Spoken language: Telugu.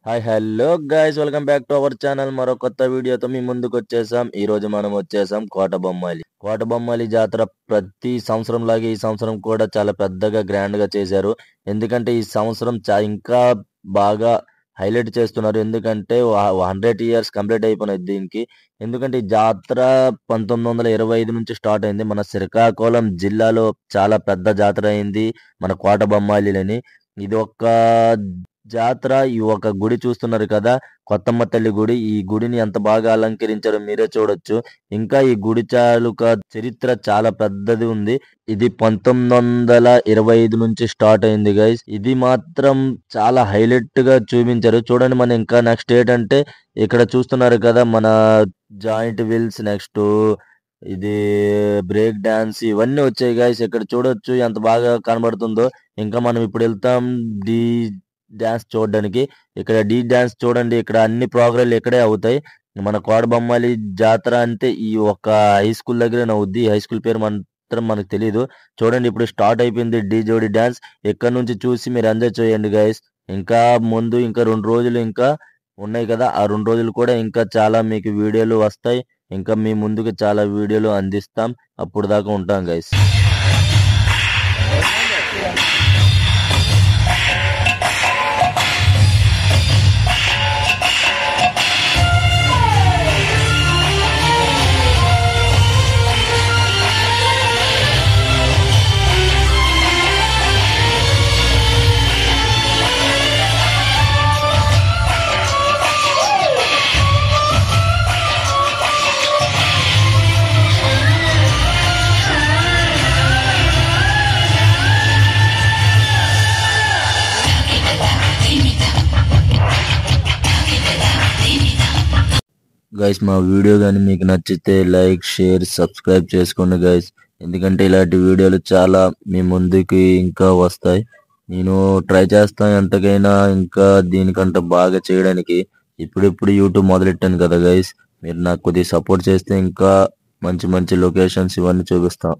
Hi hello guys, welcome back to our channel. మరో కొత్త వీడియోతో మీ ముందుకు వచ్చేసాం. ఈ రోజు మనం వచ్చేసాం కోటబొమ్మాలి జాతర. ప్రతి సంవత్సరం లాగే ఈ సంవత్సరం కూడా చాలా పెద్దగా గ్రాండ్ గా చేశారు. ఎందుకంటే ఈ సంవత్సరం ఇంకా బాగా హైలైట్ చేస్తున్నారు. ఎందుకంటే 100 ఇయర్స్ కంప్లీట్ అయిపోయినాయి దీనికి. ఎందుకంటే ఈ జాతర 1925 నుంచి స్టార్ట్ అయింది. మన శ్రీకాకుళం జిల్లాలో చాలా పెద్ద జాతర అయింది మన కోటబొమ్మాలిలని. ఇది ఒక జాతర. ఈ ఒక గుడి చూస్తున్నారు కదా, కొత్తమ్మ తల్లి గుడి. ఈ గుడిని ఎంత బాగా అలంకరించారో మీరే చూడొచ్చు. ఇంకా ఈ గుడి తాలూకా చరిత్ర చాలా పెద్దది ఉంది. ఇది 1925 నుంచి స్టార్ట్ అయింది గైస్. ఇది మాత్రం చాలా హైలైట్ గా చూపించారు. చూడండి, మన ఇంకా నెక్స్ట్ ఏంటంటే ఇక్కడ చూస్తున్నారు కదా, మన జాయింట్ వీల్స్, నెక్స్ట్ ఇది బ్రేక్ డాన్స్, ఇవన్నీ వచ్చాయి గైస్. ఇక్కడ చూడొచ్చు ఎంత బాగా కనబడుతుందో. ఇంకా మనం ఇప్పుడు వెళ్తాం డి డాన్స్ చూడడానికి. ఇక్కడ డి డాన్స్ చూడండి, ఇక్కడ అన్ని ప్రోగ్రాలు ఇక్కడే అవుతాయి. మన కోటబొమ్మాలి జాతర అంటే ఈ ఒక హై స్కూల్ దగ్గరే అవుద్ది. ఈ హై స్కూల్ పేరు మాత్రం మనకు తెలియదు. చూడండి, ఇప్పుడు స్టార్ట్ అయిపోయింది డి జోడి డాన్స్. ఇక్కడ నుంచి చూసి మీరు ఎంజాయ్ చేయండి గైస్. ఇంకా ముందు ఇంకా 2 రోజులు ఇంకా ఉన్నాయి కదా, ఆ 2 రోజులు కూడా ఇంకా చాలా మీకు వీడియోలు వస్తాయి. ఇంకా మీ ముందుకు చాలా వీడియోలు అందిస్తాం. అప్పుడు దాకా ఉంటాం గైస్. గైస్, మా వీడియో కానీ మీకు నచ్చితే లైక్, షేర్, సబ్స్క్రైబ్ చేసుకోండి గైస్. ఎందుకంటే ఇలాంటి వీడియోలు చాలా మీ ముందుకి ఇంకా వస్తాయి. నేను ట్రై చేస్తాను ఎంతకైనా ఇంకా దీనికంటే బాగా చేయడానికి. ఇప్పుడు యూట్యూబ్ మొదలెట్టాను కదా గైస్. మీరు నాకు కొద్దిగా సపోర్ట్ చేస్తే ఇంకా మంచి మంచి లొకేషన్స్ ఇవన్నీ చూపిస్తాం.